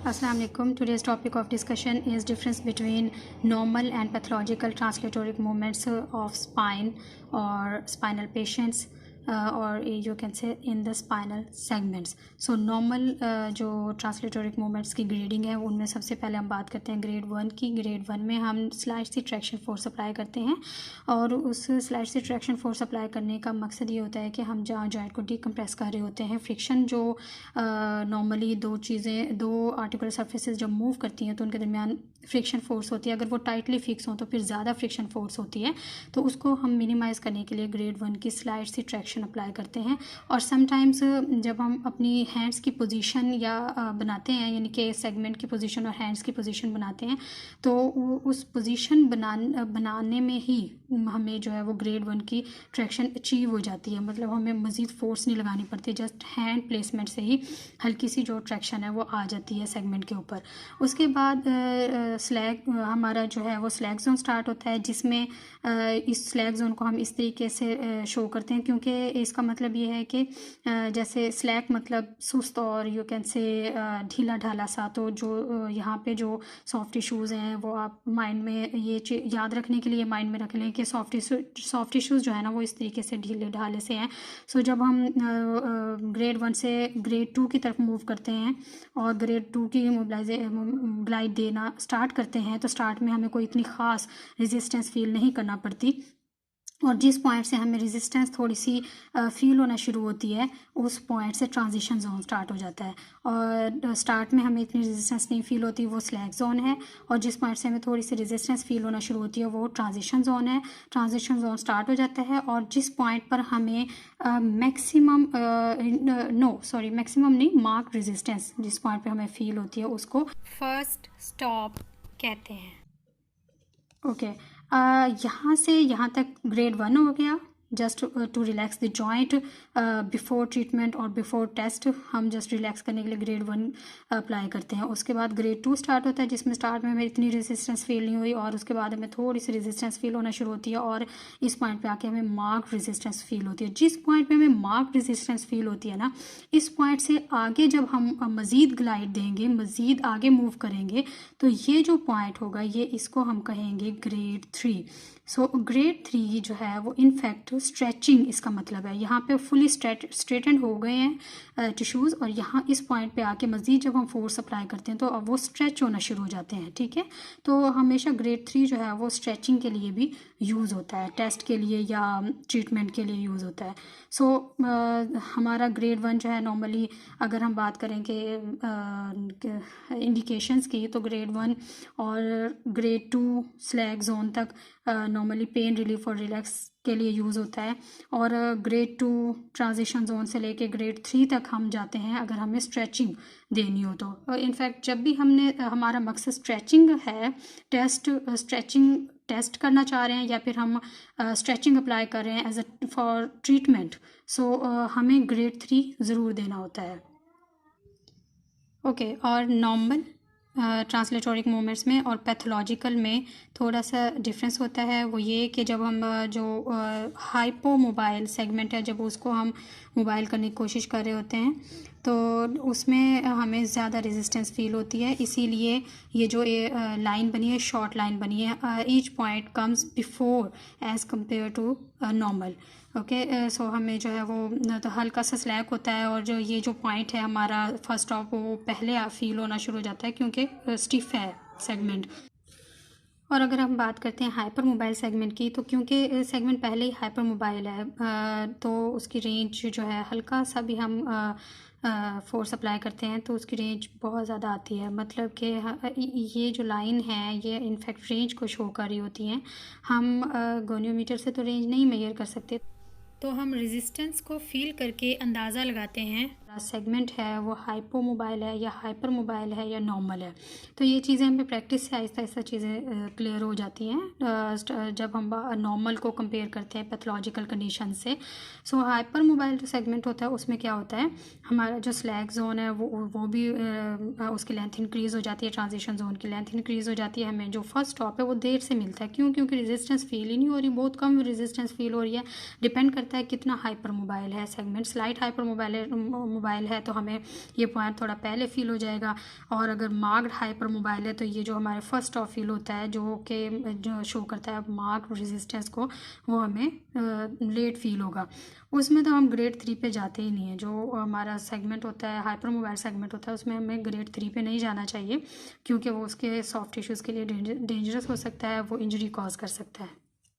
Assalamu alaikum. Today's topic of discussion is difference between normal and pathological translatory movements of spine or spinal patients or you can say in the spinal segments. So normal जो translatory movements की grading है उनमें सबसे पहले हम बात करते हैं ग्रेड 1 की। ग्रेड 1 में हम स्लाइड से ट्रैक्शन फोर्स अप्लाई करते हैं और उस स्लाइड से ट्रैक्शन फोर्स अप्लाई करने का मकसद ये होता है कि हम जहाँ जॉइंट को डिकम्प्रेस कर रहे होते हैं, फ्रिक्शन जो नॉर्मली दो आर्टिकुलर सर्फेसेस जब मूव करती हैं तो उनके दरमियान फ्रिक्शन फोर्स होती है। अगर वो टाइटली फिक्स हो तो फिर ज़्यादा फ्रिक्शन फोर्स होती है, तो उसको हम मिनिमाइज़ करने के लिए ग्रेड 1 की स्लाइड से ट्रैक्शन अप्लाई करते हैं। और समटाइम्स जब हम अपनी हैंड्स की पोजीशन या बनाते हैं, यानी कि सेगमेंट की पोजीशन और हैंड्स की पोजीशन बनाते हैं, तो उस पोजीशन बनाने में ही हमें जो है वो ग्रेड 1 की ट्रैक्शन अचीव हो जाती है। मतलब हमें मज़ीद फोर्स नहीं लगानी पड़ती, जस्ट हैंड प्लेसमेंट से ही हल्की सी जो ट्रैक्शन है वो आ जाती है सेगमेंट के ऊपर। उसके बाद स्लैग हमारा जो है वो स्लैग जोन स्टार्ट होता है, जिसमें इस स्लैग जोन को हम इस तरीके से शो करते हैं, क्योंकि इसका मतलब ये है कि जैसे स्लैग मतलब सुस्त और यू कैन से ढीला ढाला सा। तो जो यहाँ पे जो सॉफ्ट टिश्यूज़ हैं वो आप माइंड में ये याद रखने के लिए माइंड में रख लें कि सॉफ्ट टिश्यूज़ जो है ना वो इस तरीके से ढीले ढाले से हैं। सो जब हम ग्रेड 1 से ग्रेड 2 की तरफ मूव करते हैं और ग्रेड 2 की ग्लाइड देना स्टार्ट करते हैं, तो स्टार्ट में हमें कोई इतनी ख़ास रेजिस्टेंस फील नहीं करना पड़ती, और जिस पॉइंट से हमें रेजिस्टेंस थोड़ी सी फील होना शुरू होती है उस पॉइंट से ट्रांजिशन जोन स्टार्ट हो जाता है। और स्टार्ट में हमें इतनी रेजिस्टेंस नहीं फील होती, वो स्लैग जोन है, और जिस पॉइंट से हमें थोड़ी सी रेजिस्टेंस फील होना शुरू होती है वो ट्रांजिशन जोन है। ट्रांजिशन जोन स्टार्ट हो जाता है और जिस पॉइंट पर हमें मैक्सिमम नहीं, मार्क रेजिस्टेंस जिस पॉइंट पर हमें फील होती है उसको फर्स्ट स्टॉप कहते हैं। ओके यहाँ से यहाँ तक ग्रेड 1 हो गया। Just to relax the joint before treatment और बिफोर टेस्ट हम जस्ट रिलैक्स करने के लिए ग्रेड 1 अप्लाई करते हैं। उसके बाद ग्रेड 2 स्टार्ट होता है, जिसमें स्टार्ट में हमें इतनी रेजिस्टेंस फील नहीं हुई और उसके बाद हमें थोड़ी सी रेजिस्टेंस फील होना शुरू होती है और इस पॉइंट पे आके हमें मार्क रेजिस्टेंस फील होती है। जिस पॉइंट पे हमें मार्क रेजिस्टेंस फील होती है ना, इस पॉइंट से आगे जब हम मज़ीद ग्लाइड देंगे, मज़ीद आगे मूव करेंगे, तो ये जो पॉइंट होगा ये इसको हम कहेंगे ग्रेड 3। सो ग्रेड 3 जो है वो इनफैक्ट स्ट्रेचिंग इसका मतलब है। यहाँ पे फुली स्ट्रेटेंड हो गए हैं टिश्यूज़, और यहाँ इस पॉइंट पे आके मज़ीद जब हम फोर्स अप्लाई करते हैं तो अब वो स्ट्रेच होना शुरू हो जाते हैं। ठीक है, तो हमेशा ग्रेड 3 जो है वो स्ट्रेचिंग के लिए भी यूज़ होता है, टेस्ट के लिए या ट्रीटमेंट के लिए यूज़ होता है। सो हमारा ग्रेड 1 जो है नॉर्मली अगर हम बात करें कि इंडिकेशंस की, तो ग्रेड 1 और ग्रेड 2 स्लैग जोन तक नॉर्मली पेन रिलीफ और रिलैक्स के लिए यूज़ होता है, और ग्रेड 2 ट्रांजिशन जोन से लेके ग्रेड 3 तक हम जाते हैं अगर हमें स्ट्रेचिंग देनी हो तो। इनफैक्ट जब भी हमारा मकसद स्ट्रेचिंग है, स्ट्रेचिंग टेस्ट करना चाह रहे हैं या फिर हम स्ट्रेचिंग अप्लाई कर रहे हैं एज अ फॉर ट्रीटमेंट, सो हमें ग्रेड 3 ज़रूर देना होता है। ओके, और नॉर्मल ट्रांसलेटोरिक मूवमेंट्स में और पैथोलॉजिकल में थोड़ा सा डिफरेंस होता है। वो ये कि जब हम जो हाइपोमोबाइल सेगमेंट है, जब उसको हम मोबाइल करने की कोशिश कर रहे होते हैं तो उसमें हमें ज़्यादा रेजिस्टेंस फील होती है। इसीलिए ये जो लाइन बनी है, शॉर्ट लाइन बनी है, each point comes before as compared to normal. Okay, so हमें जो है वो तो हल्का सा स्लैग होता है और जो ये जो पॉइंट है हमारा फर्स्ट ऑफ वो पहले फील होना शुरू हो जाता है क्योंकि स्टिफ है सेगमेंट। और अगर हम बात करते हैं हाइपर मोबाइल सेगमेंट की, तो क्योंकि सेगमेंट पहले ही हाइपर मोबाइल है तो उसकी रेंज जो है हल्का सा भी हम फोर्स अप्लाई करते हैं तो उसकी रेंज बहुत ज़्यादा आती है। मतलब कि ये जो लाइन है ये इनफैक्ट रेंज को शो कर रही होती हैं। हम गोनियोमीटर से तो रेंज नहीं मेजर कर सकते, तो हम रेजिस्टेंस को फील करके अंदाज़ा लगाते हैं सेगमेंट है वो हाइपो मोबाइल है या हाइपर मोबाइल है या नॉर्मल है। तो ये चीज़ें हमें प्रैक्टिस से आहिस्ता आहिस्ता चीज़ें क्लियर हो जाती हैं जब हम नॉर्मल को कंपेयर करते हैं पैथोलॉजिकल कंडीशन से। सो हाइपर मोबाइल जो सेगमेंट होता है उसमें क्या होता है, हमारा जो स्लैग जोन है वो भी उसकी लेंथ इंक्रीज़ हो जाती है, ट्रांजिशन जोन की लेंथ इंक्रीज़ हो जाती है। हमें जो फर्स्ट स्टॉप है वो देर से मिलता है, क्योंकि रेजिस्टेंस फील ही नहीं हो रही, बहुत कम रेजिस्टेंस फील हो रही है। डिपेंड करता है कितना हाइपर मोबाइल है segment. Slight hyper mobile mobile है तो हमें ये पॉइंट थोड़ा पहले फील हो जाएगा, और अगर मार्क्ड हाइपर मोबाइल है तो ये जो हमारे फर्स्ट ऑफ फील होता है जो शो करता है मार्क्ड रेजिस्टेंस को, वो हमें लेट फील होगा। उसमें तो हम ग्रेड 3 पे जाते ही नहीं है। जो हमारा सेगमेंट होता है हाइपर मोबाइल सेगमेंट होता है उसमें हमें ग्रेड 3 पे नहीं जाना चाहिए, क्योंकि वो उसके सॉफ्ट टिश्यूज़ के लिए डेंजरस हो सकता है, वो इंजरी कॉज कर सकता है।